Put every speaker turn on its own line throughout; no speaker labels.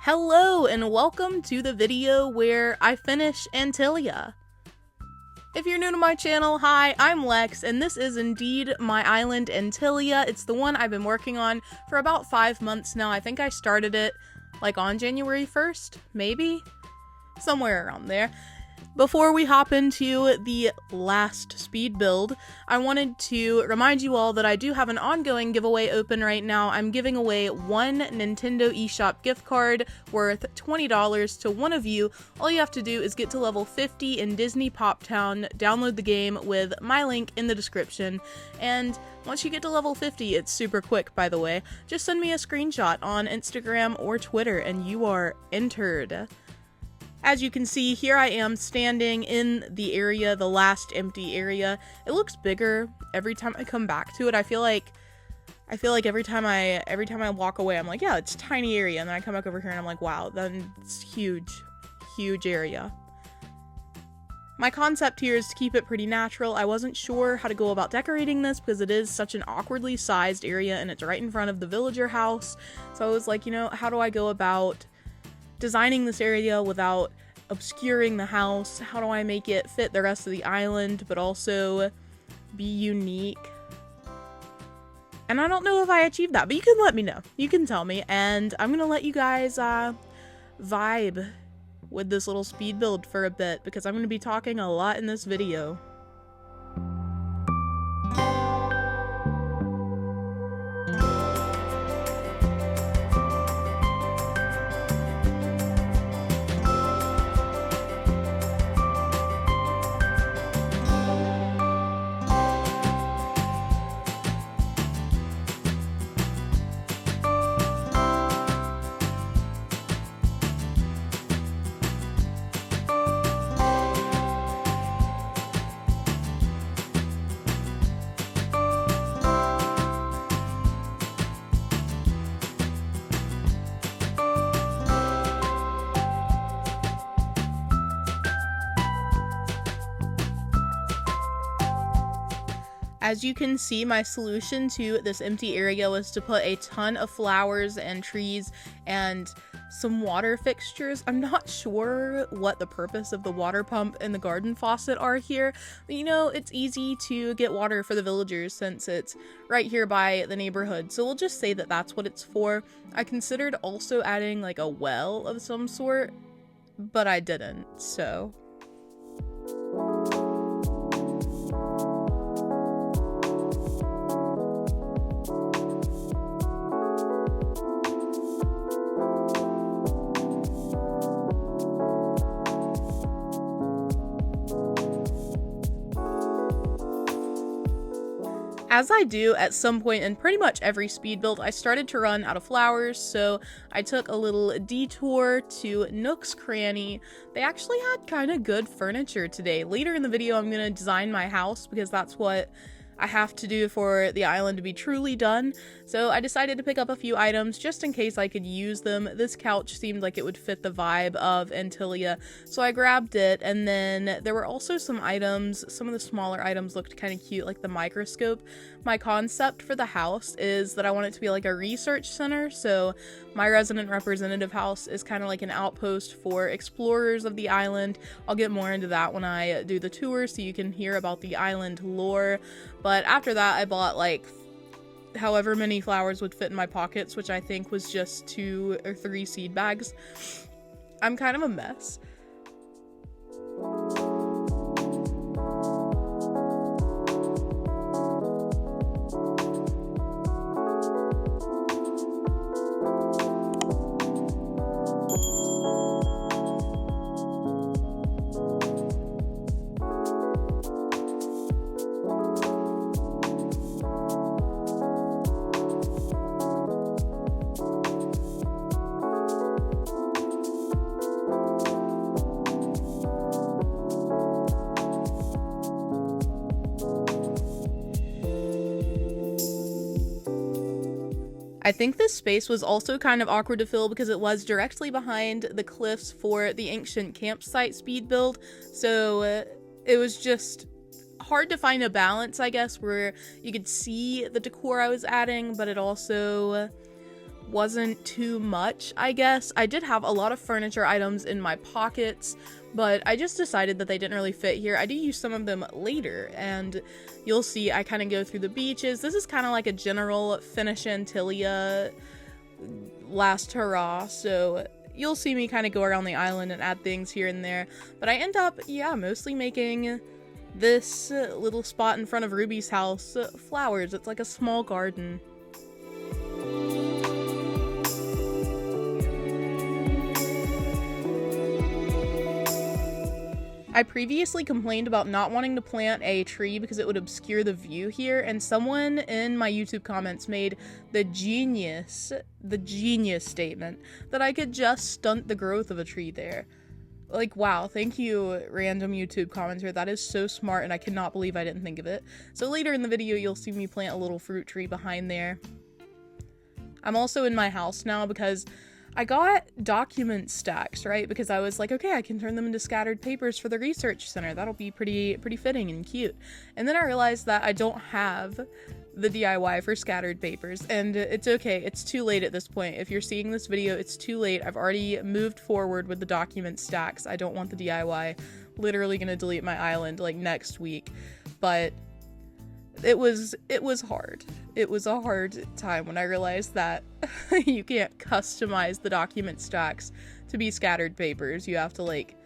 Hello and welcome to the video where I finish Antillia. If you're new to my channel, hi, I'm Lex, and this is indeed my island Antillia. It's the one I've been working on for about 5 months now. I think I started it like on January 1st, maybe? Somewhere around there. Before we hop into the last speed build, I wanted to remind you all that I do have an ongoing giveaway open right now. I'm giving away one Nintendo eShop gift card worth $20 to one of you. All you have to do is get to level 50 in Disney Pop Town, download the game with my link in the description, and once you get to level 50, it's super quick by the way, just send me a screenshot on Instagram or Twitter and you are entered. As you can see, here I am standing in the area, the last empty area. It looks bigger every time I come back to it. I feel like every time I walk away, I'm like, yeah, it's a tiny area, and then I come back over here and I'm like, wow, then it's huge, huge area. My concept here is to keep it pretty natural. I wasn't sure how to go about decorating this because it is such an awkwardly sized area and it's right in front of the villager house. So I was like, you know, how do I go about designing this area without obscuring the house? How do I make it fit the rest of the island but also be unique? And I don't know if I achieved that, but you can let me know. You can tell me, and I'm gonna let you guys vibe with this little speed build for a bit because I'm gonna be talking a lot in this video. As you can see, my solution to this empty area was to put a ton of flowers and trees and some water fixtures. I'm not sure what the purpose of the water pump and the garden faucet are here, but you know, it's easy to get water for the villagers since it's right here by the neighborhood, so we'll just say that that's what it's for. I considered also adding like a well of some sort, but I didn't, so... As I do at some point in pretty much every speed build, I started to run out of flowers, so I took a little detour to Nook's Cranny. They actually had kind of good furniture today. Later in the video, I'm going to design my house because that's what I have to do for the island to be truly done. So I decided to pick up a few items just in case I could use them. This couch seemed like it would fit the vibe of Antillia, so I grabbed it. And then there were also some items, some of the smaller items looked kind of cute, like the microscope. My concept for the house is that I want it to be like a research center, so my resident representative house is kind of like an outpost for explorers of the island. I'll get more into that when I do the tour so you can hear about the island lore. But after that, I bought like however many flowers would fit in my pockets, which I think was just 2 or 3 seed bags. I'm kind of a mess. I think this space was also kind of awkward to fill because it was directly behind the cliffs for the ancient campsite speed build, so it was just hard to find a balance, I guess, where you could see the decor I was adding, but it also wasn't too much, I guess. I did have a lot of furniture items in my pockets, but I just decided that they didn't really fit here. I do use some of them later, and you'll see I kind of go through the beaches. This is kind of like a general finish Antillia last hurrah, so you'll see me kind of go around the island and add things here and there, but I end up, yeah, mostly making this little spot in front of Ruby's house flowers. It's like a small garden. I previously complained about not wanting to plant a tree because it would obscure the view here, and someone in my YouTube comments made the genius statement that I could just stunt the growth of a tree there. Like, wow, thank you, random YouTube commenter. That is so smart, and I cannot believe I didn't think of it. So later in the video, you'll see me plant a little fruit tree behind there. I'm also in my house now because I got document stacks, right? Because I was like, okay, I can turn them into scattered papers for the research center. That'll be pretty fitting and cute. And then I realized that I don't have the DIY for scattered papers, and it's okay. It's too late at this point. If you're seeing this video, it's too late. I've already moved forward with the document stacks. I don't want the DIY. Literally gonna delete my island like next week. But it was hard. It was a hard time when I realized that you can't customize the document stacks to be scattered papers. You have to like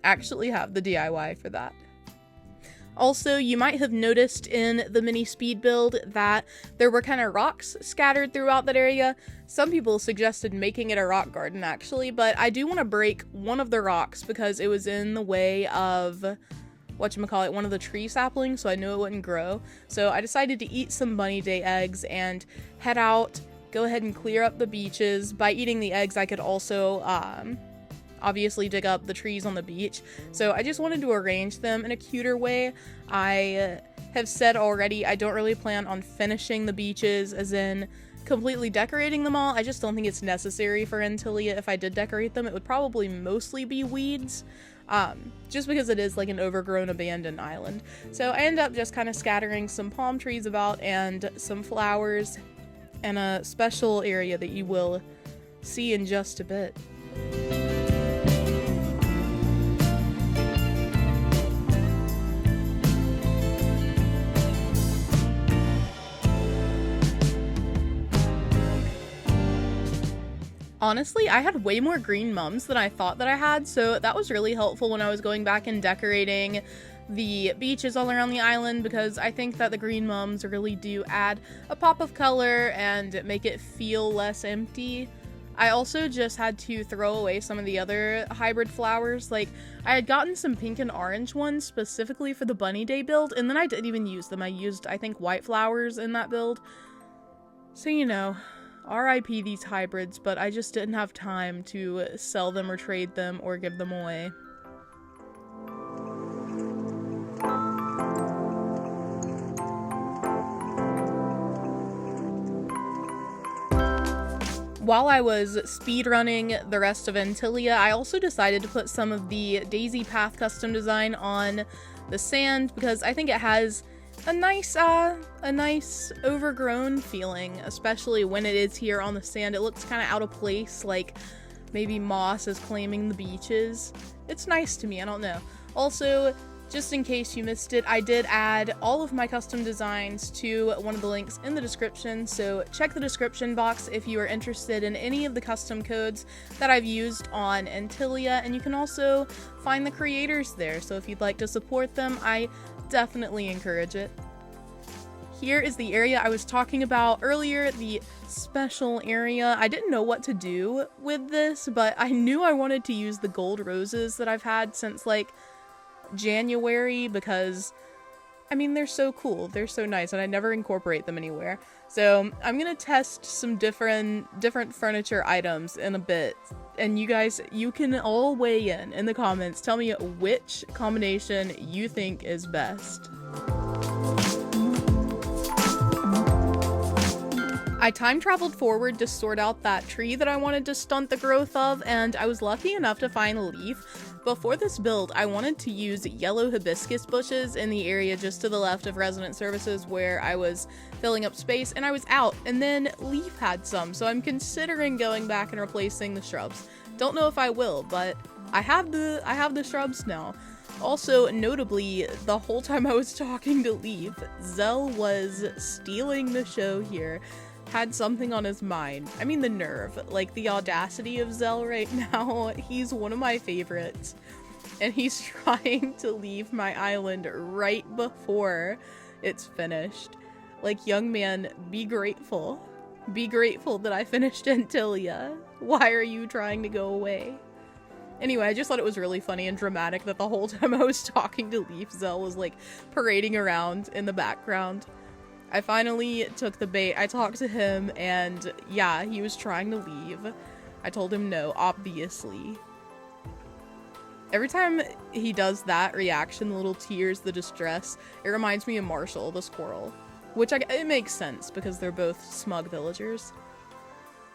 actually have the DIY for that. Also, you might have noticed in the mini speed build that there were kind of rocks scattered throughout that area. Some people suggested making it a rock garden actually, but I do want to break one of the rocks because it was in the way of whatchamacallit, one of the tree saplings, so I knew it wouldn't grow. So I decided to eat some bunny day eggs and head out, go ahead and clear up the beaches. By eating the eggs, I could also obviously dig up the trees on the beach. So I just wanted to arrange them in a cuter way. I have said already I don't really plan on finishing the beaches, as in completely decorating them all. I just don't think it's necessary for Antillia. If I did decorate them, it would probably mostly be weeds. Just because it is like an overgrown abandoned island. So I end up just kind of scattering some palm trees about and some flowers and a special area that you will see in just a bit. Honestly, I had way more green mums than I thought that I had, so that was really helpful when I was going back and decorating the beaches all around the island, because I think that the green mums really do add a pop of color and make it feel less empty. I also just had to throw away some of the other hybrid flowers. Like, I had gotten some pink and orange ones specifically for the bunny day build, and then I didn't even use them. I used, I think, white flowers in that build. So, you know, RIP these hybrids, but I just didn't have time to sell them or trade them or give them away. While I was speedrunning the rest of Antillia, I also decided to put some of the Daisy Path custom design on the sand because I think it has a nice overgrown feeling, especially when it is here on the sand. It looks kind of out of place, like maybe moss is claiming the beaches. It's nice to me, I don't know. Also, just in case you missed it, I did add all of my custom designs to one of the links in the description, so check the description box if you are interested in any of the custom codes that I've used on Antillia, and you can also find the creators there, so if you'd like to support them, I definitely encourage it. Here is the area I was talking about earlier, the special area. I didn't know what to do with this, but I knew I wanted to use the gold roses that I've had since like January because, I mean, they're so cool, they're so nice, and I never incorporate them anywhere. So I'm gonna test some different furniture items in a bit, and you guys, you can all weigh in the comments. Tell me which combination you think is best. I time traveled forward to sort out that tree that I wanted to stunt the growth of, and I was lucky enough to find a leaf Before this build, I wanted to use yellow hibiscus bushes in the area just to the left of resident services where I was filling up space, and I was out, and then Leaf had some, so I'm considering going back and replacing the shrubs. Don't know if I will, but I have the shrubs now. Also, notably, the whole time I was talking to Leaf, Zell was stealing the show here. Had something on his mind. I mean, the nerve, like the audacity of Zell right now. He's one of my favorites, and he's trying to leave my island right before it's finished. Like, young man, be grateful. Be grateful that I finished Antillia. Why are you trying to go away? Anyway, I just thought it was really funny and dramatic that the whole time I was talking to Leaf, Zell was like parading around in the background. I finally took the bait. I talked to him, and yeah, he was trying to leave. I told him no, obviously. Every time he does that reaction, the little tears, the distress, it reminds me of Marshall, the squirrel. Which, it makes sense, because they're both smug villagers.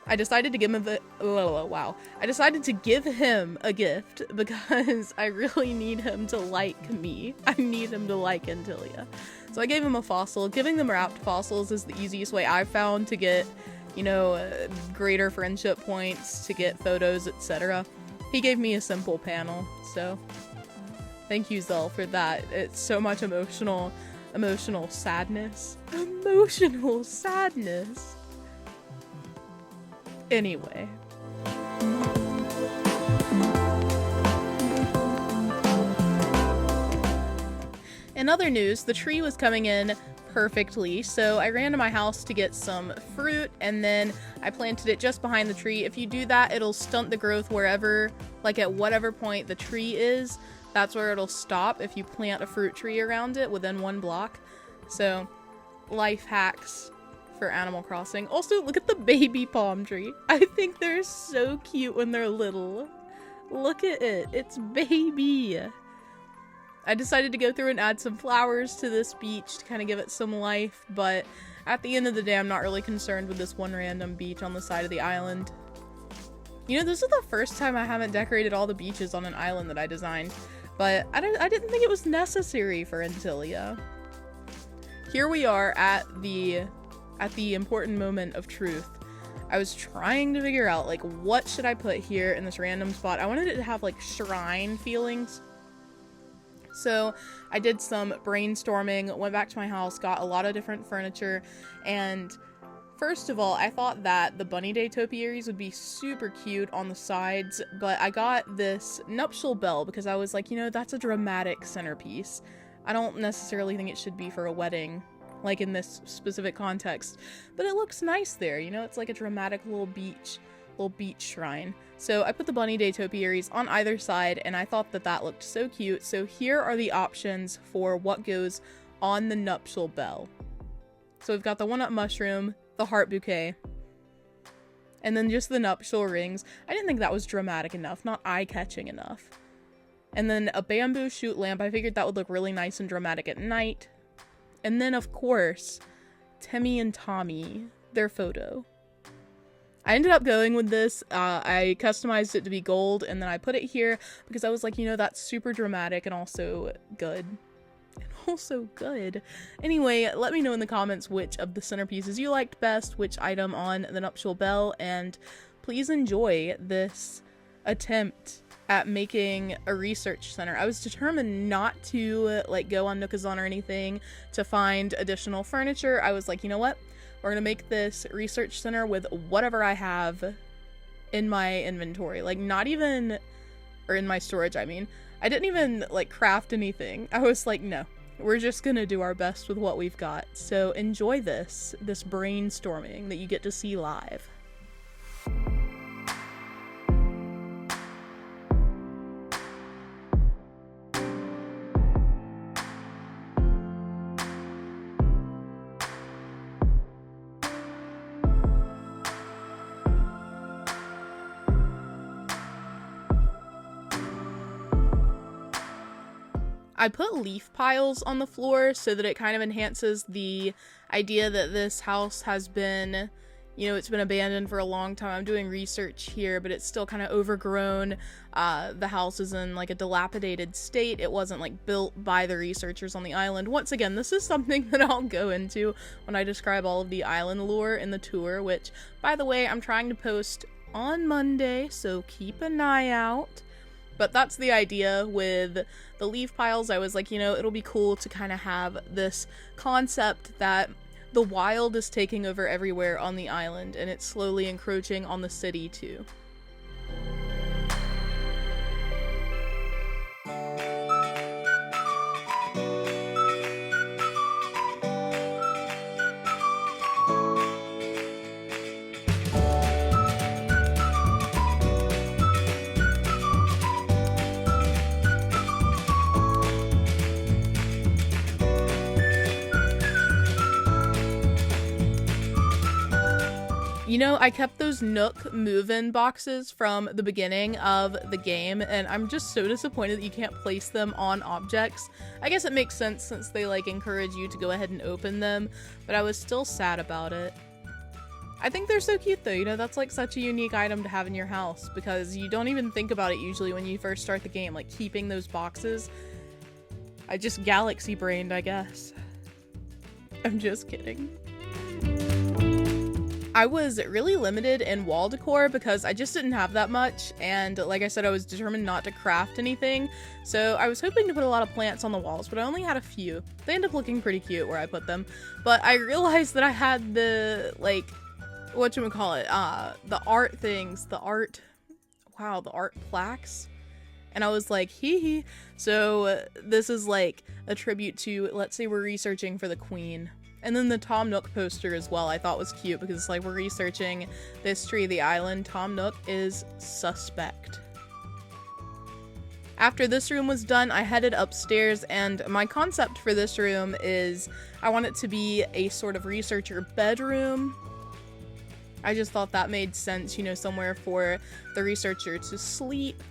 I decided to give him I decided to give him a gift because I really need him to like me. I need him to like Antillia. So I gave him a fossil. Giving them wrapped fossils is the easiest way I've found to get, you know, greater friendship points, to get photos, etc. He gave me a simple panel, so thank you, Zell, for that. It's so much emotional sadness. Emotional sadness. Anyway. In other news, the tree was coming in perfectly, so I ran to my house to get some fruit, and then I planted it just behind the tree. If you do that, it'll stunt the growth wherever, like at whatever point the tree is, that's where it'll stop if you plant a fruit tree around it within 1 block. So, life hacks for Animal Crossing. Also, look at the baby palm tree. I think they're so cute when they're little. Look at it. It's baby. I decided to go through and add some flowers to this beach to kind of give it some life, but at the end of the day, I'm not really concerned with this one random beach on the side of the island. You know, this is the first time I haven't decorated all the beaches on an island that I designed, but I didn't think it was necessary for Antillia. Here we are at the important moment of truth. I was trying to figure out, like, what should I put here in this random spot. I wanted it to have, like, shrine feelings. So I did some brainstorming, went back to my house, got a lot of different furniture, and first of all, I thought that the Bunny Day topiaries would be super cute on the sides, but I got this nuptial bell because I was like, you know, that's a dramatic centerpiece. I don't necessarily think it should be for a wedding, like in this specific context, but it looks nice there, you know, it's like a dramatic little beach shrine. So I put the Bunny Day topiaries on either side, and I thought that looked so cute. So here are the options for what goes on the nuptial bell. So we've got the one-up mushroom, the heart bouquet, and then just the nuptial rings. I didn't think that was dramatic enough, not eye-catching enough. And then a bamboo shoot lamp. I figured that would look really nice and dramatic at night. And then, of course, Timmy and Tommy, their photo. I ended up going with this. I customized it to be gold, and then I put it here because I was like, you know, that's super dramatic and also good. Anyway, let me know in the comments which of the centerpieces you liked best, which item on the nuptial bell, and please enjoy this attempt at making a research center. I was determined not to, like, go on Nookazon or anything to find additional furniture. I was like, you know what? We're gonna make this research center with whatever I have in my inventory. Like, not even, or in my storage, I mean. I didn't even, like, craft anything. I was like, no, we're just gonna do our best with what we've got. So enjoy this brainstorming that you get to see live. I put leaf piles on the floor so that it kind of enhances the idea that this house has been, you know, it's been abandoned for a long time. I'm doing research here, but it's still kind of overgrown. The house is in like a dilapidated state. It wasn't like built by the researchers on the island. Once again, this is something that I'll go into when I describe all of the island lore in the tour, which, by the way, I'm trying to post on Monday, so keep an eye out. But that's the idea with the leaf piles. I was like, you know, it'll be cool to kind of have this concept that the wild is taking over everywhere on the island, and it's slowly encroaching on the city too. You know, I kept those Nook move-in boxes from the beginning of the game, and I'm just so disappointed that you can't place them on objects. I guess it makes sense since they like encourage you to go ahead and open them, but I was still sad about it. I think they're so cute though, you know, that's like such a unique item to have in your house because you don't even think about it usually when you first start the game, like keeping those boxes. I just galaxy brained, I guess. I'm just kidding. I was really limited in wall decor because I just didn't have that much, and like I said, I was determined not to craft anything, so I was hoping to put a lot of plants on the walls, but I only had a few. They ended up looking pretty cute where I put them, but I realized that I had the, like, whatchamacallit, the art things, the art plaques, and I was like, hee hee. So this is like a tribute to, let's say we're researching for the queen. And then the Tom Nook poster as well I thought was cute because it's like we're researching the history of the island. Tom Nook is suspect. After this room was done, I headed upstairs, and my concept for this room is I want it to be a sort of researcher bedroom. I just thought that made sense, you know, somewhere for the researcher to sleep.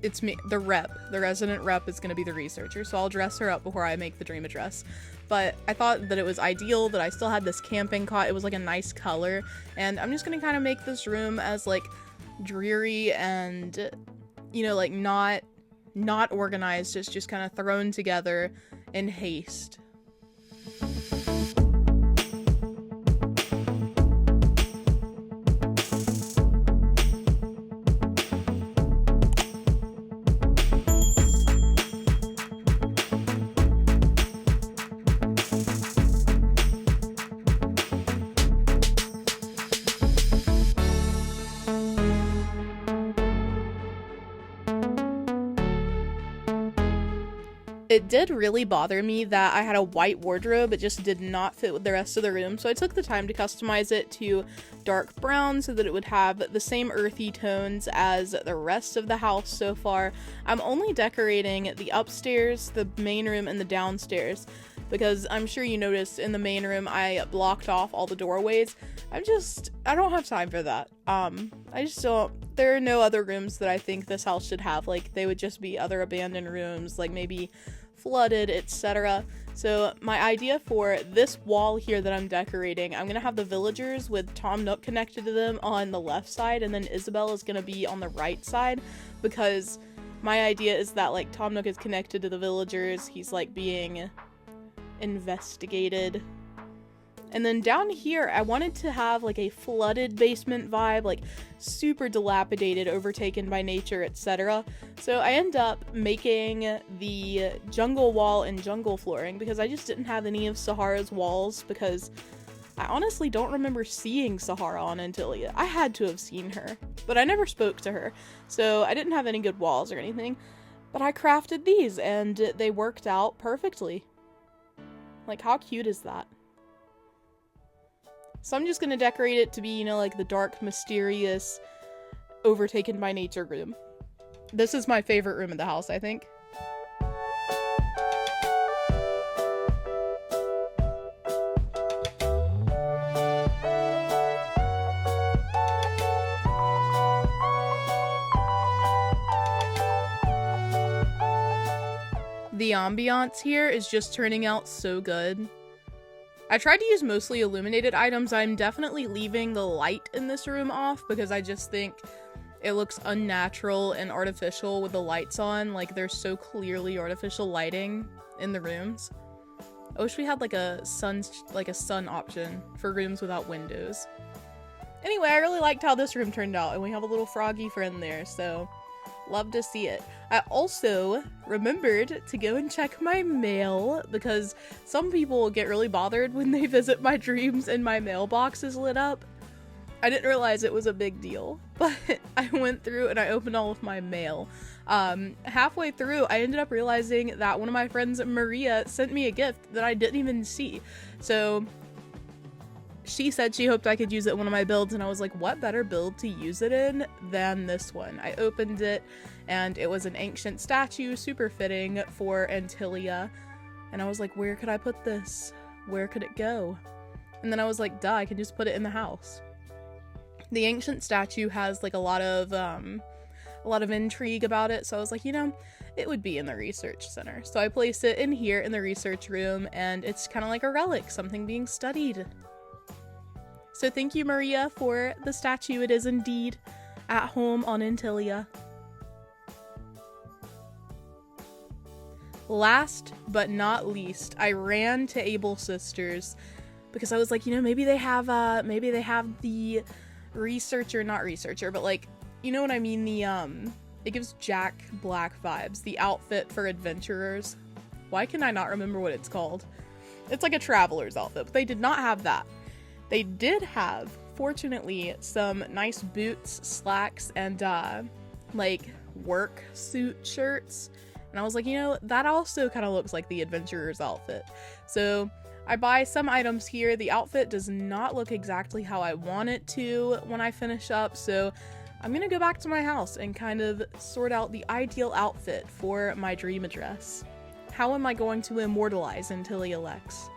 It's me, the resident rep is going to be the researcher, so I'll dress her up before I make the dream address. But I thought that it was ideal that I still had this camping cot. It was like a nice color, and I'm just going to kind of make this room as like dreary and, you know, like not organized. It's just kind of thrown together in haste. It did really bother me that I had a white wardrobe. It just did not fit with the rest of the room, so I took the time to customize it to dark brown so that it would have the same earthy tones as the rest of the house so far. I'm only decorating the upstairs, the main room, and the downstairs because I'm sure you noticed in the main room I blocked off all the doorways. I don't have time for that. There are no other rooms that I think this house should have. Like, they would just be other abandoned rooms, like maybe flooded, etc. So my idea for this wall here that I'm decorating, I'm gonna have the villagers with Tom Nook connected to them on the left side, and then Isabel is gonna be on the right side, because my idea is that like Tom Nook is connected to the villagers, he's like being investigated. And then down here, I wanted to have like a flooded basement vibe, like super dilapidated, overtaken by nature, etc. So I end up making the jungle wall and jungle flooring because I just didn't have any of Sahara's walls, because I honestly don't remember seeing Sahara on Antillia. I had to have seen her, but I never spoke to her, so I didn't have any good walls or anything. But I crafted these and they worked out perfectly. Like, how cute is that? So I'm just gonna decorate it to be, you know, like the dark, mysterious, overtaken by nature room. This is my favorite room in the house, I think. The ambiance here is just turning out so good. I tried to use mostly illuminated items. I'm definitely leaving the light in this room off because I just think it looks unnatural and artificial with the lights on. Like, there's so clearly artificial lighting in the rooms. I wish we had like a sun option for rooms without windows. Anyway, I really liked how this room turned out, and we have a little froggy friend there, so love to see it. I also remembered to go and check my mail because some people get really bothered when they visit my dreams and my mailbox is lit up. I didn't realize it was a big deal, but I went through and I opened all of my mail. Halfway through, I ended up realizing that one of my friends, Maria, sent me a gift that I didn't even see. So she said she hoped I could use it in one of my builds, and I was like, what better build to use it in than this one? I opened it, and it was an ancient statue, super fitting for Antillia. And I was like, where could I put this? Where could it go? And then I was like, duh, I can just put it in the house. The ancient statue has like a lot of intrigue about it, so I was like, you know, it would be in the research center. So I placed it in here in the research room, and it's kind of like a relic, something being studied. So thank you, Maria, for the statue. It is indeed at home on Antillia. Last but not least, I ran to Able Sisters because I was like, you know, maybe they have the not researcher, but like, you know what I mean? The, it gives Jack Black vibes. The outfit for adventurers. Why can I not remember what it's called? It's like a traveler's outfit, but they did not have that. They did have, fortunately, some nice boots, slacks, and, like, work suit shirts. And I was like, you know, that also kind of looks like the adventurer's outfit. So I buy some items here. The outfit does not look exactly how I want it to when I finish up, so I'm gonna go back to my house and kind of sort out the ideal outfit for my dream address. How am I going to immortalize Antillia Lex?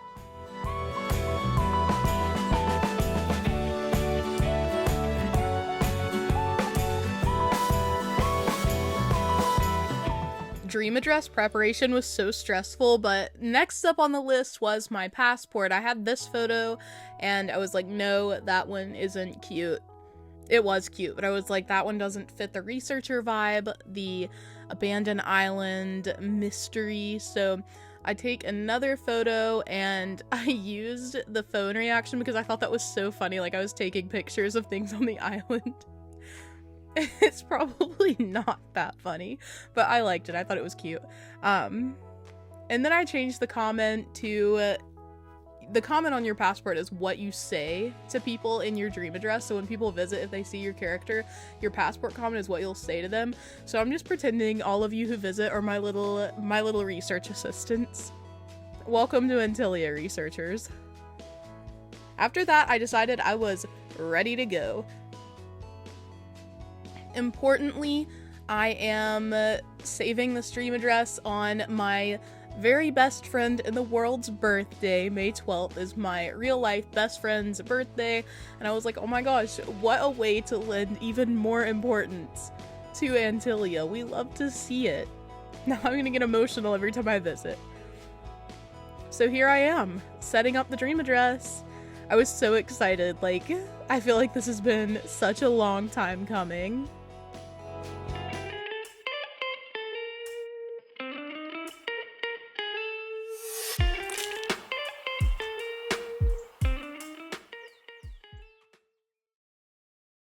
Dream address preparation was so stressful, but next up on the list was my passport. I had this photo and I was like, no, that one isn't cute. It was cute, but I was like, that one doesn't fit the researcher vibe, the abandoned island mystery. So I take another photo and I used the phone reaction because I thought that was so funny. Like, I was taking pictures of things on the island. It's probably not that funny, but I liked it. I thought it was cute. And then I changed the comment to, the comment on your passport is what you say to people in your dream address. So when people visit, if they see your character, your passport comment is what you'll say to them. So I'm just pretending all of you who visit are my little research assistants. Welcome to Antillia, researchers. After that, I decided I was ready to go. Importantly, I am saving the stream address on my very best friend in the world's birthday. May 12th is my real life best friend's birthday, and I was like, oh my gosh, what a way to lend even more importance to Antillia. We love to see it. Now I'm gonna get emotional every time I visit. So here I am, setting up the dream address. I was so excited. Like, I feel like this has been such a long time coming.